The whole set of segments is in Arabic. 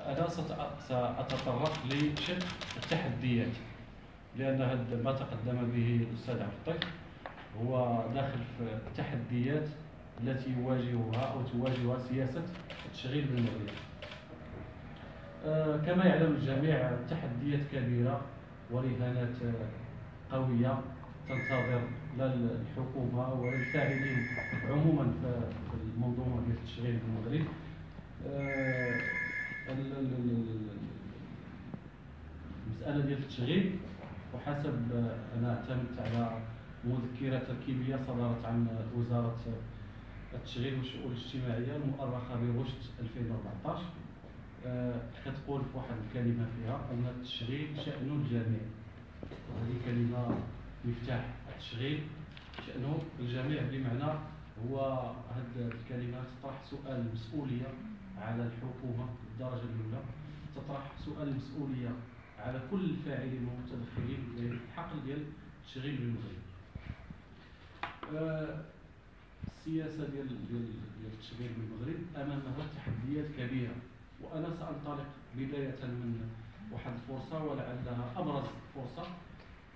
أنا سأتطرق لشق التحديات، لأن هذا ما تقدم به الأستاذ عبد اللطيف هو داخل في التحديات التي يواجهها أو تواجهها سياسة التشغيل بالمغرب. كما يعلم الجميع التحديات كبيرة ورهانات قوية تنتظر لا الحكومة ولا الفاعلين عموما في المنظومة ديال التشغيل بالمغرب. المسألة ديال التشغيل، وحسب أنا اعتمدت على مذكرة تركيبية صدرت عن وزارة التشغيل والشؤون الاجتماعية المؤرخة بغشت 2014، كتقول في واحد الكلمة فيها أن التشغيل شأن الجميع. هذه كلمة مفتاح. التشغيل شأنه الجميع، بمعنى هو هذه الكلمة تطرح سؤال المسؤولية على الحكومة بالدرجة الأولى، تطرح سؤال المسؤولية على كل الفاعلين والمتدخلين في الحقل ديال التشغيل بالمغرب. السياسة ديال التشغيل بالمغرب أمامها تحديات كبيرة، وأنا سأنطلق بداية من واحد الفرصة ولعلها أبرز فرصة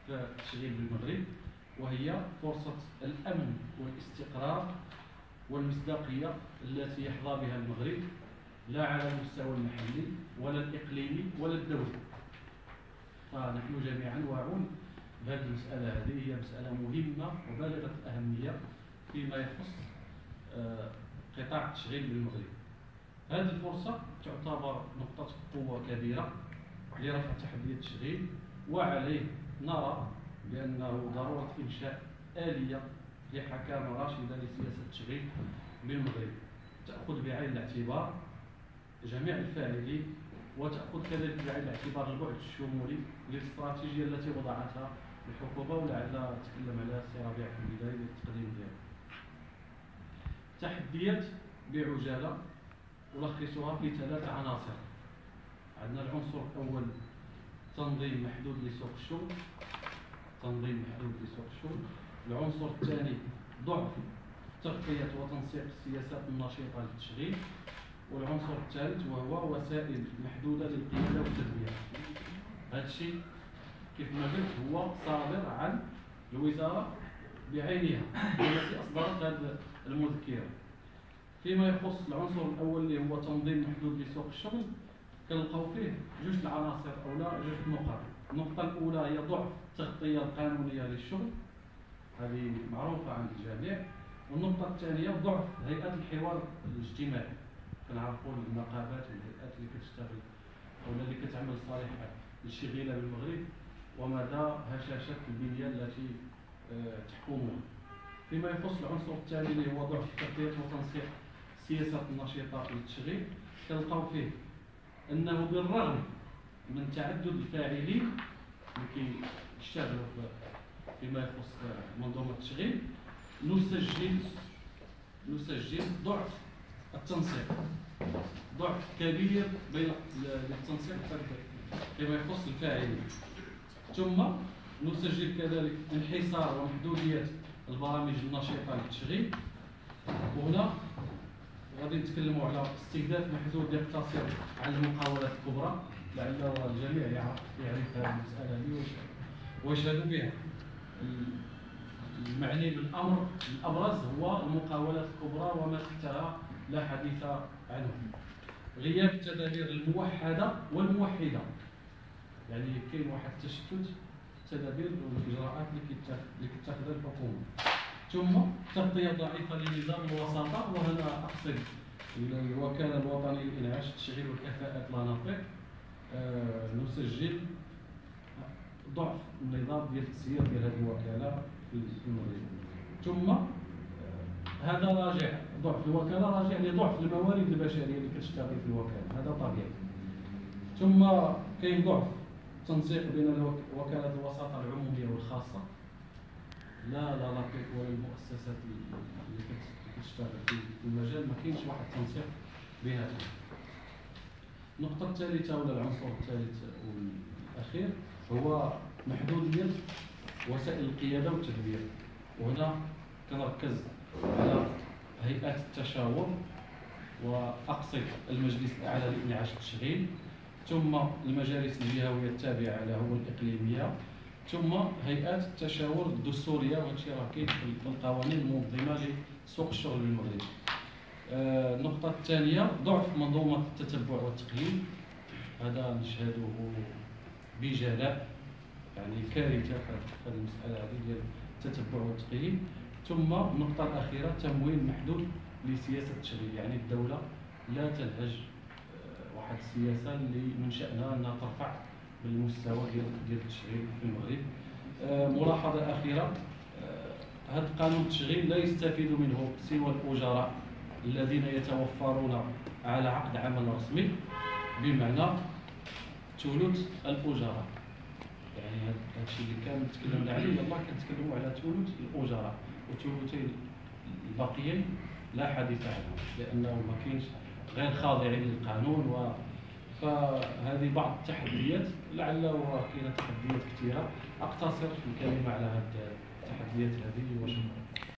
في التشغيل بالمغرب، وهي فرصة الأمن والاستقرار والمصداقية التي يحظى بها المغرب، لا على المستوى المحلي ولا الإقليمي ولا الدولي. فنحن جميعا واعون بهذه المسألة. هذه هي مسألة مهمة وبالغة الأهمية فيما يخص قطاع التشغيل بالمغرب. هذه الفرصة تعتبر نقطة قوة كبيرة لرفع تحديات التشغيل، وعليه نرى بأنه ضرورة إنشاء آلية لحكامة راشدة لسياسة التشغيل بالمغرب، تأخذ بعين الاعتبار جميع الفاعلين، وتأخذ كذلك بعين الاعتبار البعد الشمولي للاستراتيجية التي وضعتها الحكومة، ولعل تكلم عليها السي ربيع في البداية للتقديم ديالها. تحديات بعجالة ألخصها في 3 عناصر. عندنا العنصر الأول تنظيم محدود لسوق الشغل، العنصر الثاني ضعف تغطية وتنسيق السياسات النشيطة للتشغيل، والعنصر الثالث وهو وسائل محدودة للقيادة والتدبير. هذا الشيء كيف ما قلت هو صادر عن الوزارة بعينها التي أصدرت هذه المذكرة. فيما يخص العنصر الأول اللي هو تنظيم محدود لسوق الشغل، كنلقاو فيه 2 العناصر أو لا 2 نقاط. النقطة الأولى هي ضعف التغطية القانونية للشغل، هذه معروفة عند الجميع. والنقطة الثانية ضعف هيئات الحوار الاجتماعي. كنعرفوا النقابات والهيئات اللي كتشتغل أو اللي كتعمل صالح للشغيلة بالمغرب ومدى هشاشة البنية التي تحكمها. فيما يخص العنصر الثاني اللي هو ضعف تغطية وتنسيق السياسات النشيطة للتشغيل، كنلقاو فيه أنه بالرغم من تعدد الفاعلين اللي كيشتغلوا فيما يخص منظومة التشغيل، نسجل ضعف التنسيق، ضعف كبير بين التنسيق فيما يخص الفاعلين. ثم نسجل كذلك انحصار ومحدودية البرامج النشيطة للتشغيل. وهنا غادي نتكلموا على استهداف محدود يقتصر على المقاولات الكبرى، لعل الجميع يعرف هذه المسألة هذه ويشهد بها. المعني بالأمر الأبرز هو المقاولات الكبرى وما تحتها لا حديث عنه. غياب التدابير الموحدة والموحدة، يعني كاين واحد التشتت التدابير والإجراءات اللي كتاخذها الحكومة. ثم تغطية ضعيفة لنظام الوساطة، وهنا أقصد الوكالة الوطنية لإنعاش التشغيل والكفاءات الأناطق. نسجل ضعف النظام ديال التسيير ديال هذه الوكالة في المغرب. ثم هذا راجع ضعف الوكالة راجع لضعف الموارد البشرية اللي كتشتغل في الوكالة، هذا طبيعي. ثم كاين ضعف تنسيق بين وكالة الوساطة العمومية والخاصة، لا لطيف ولا المؤسسات اللي كتشتغل في المجال ما كاينش واحد التنسيق بيناتهم. النقطة الثالثة ولا العنصر الثالث والأخير هو محدودية وسائل القيادة والتدبير، وهنا كنركز على هيئات التشاور وأقصد المجلس الأعلى لإنعاش التشغيل، ثم المجالس الجهوية التابعة له والإقليمية، ثم هيئات التشاور الدستورية، وهادشي راه كاين في القوانين المنظمة لسوق الشغل بالمغرب. النقطة الثانية ضعف منظومة التتبع والتقييم، هذا نشهده بجلاء، يعني كارثة في المسألة هذه ديال التتبع والتقييم. ثم النقطة الأخيرة تمويل محدود لسياسة التشغيل، يعني الدولة لا تنهج واحد السياسة اللي من شأنها أنها ترفع بالمستوى ديال التشغيل في المغرب. ملاحظة أخيرة، هذا قانون التشغيل لا يستفيد منه سوى الأجراء الذين يتوفرون على عقد عمل رسمي، بمعنى ثلث الأجراء. يعني هذا الشيء اللي كان تكلمنا عليه، يلاه كنتكلموا على ثلث الأجراء، وثلثي الباقيين لا حديث عنهم لأنه ما كاينش غير خاضعين للقانون. فهذه بعض التحديات، لعله كاينه تحديات كثيره. اقتصر في الكلمه على هذه التحديات هذه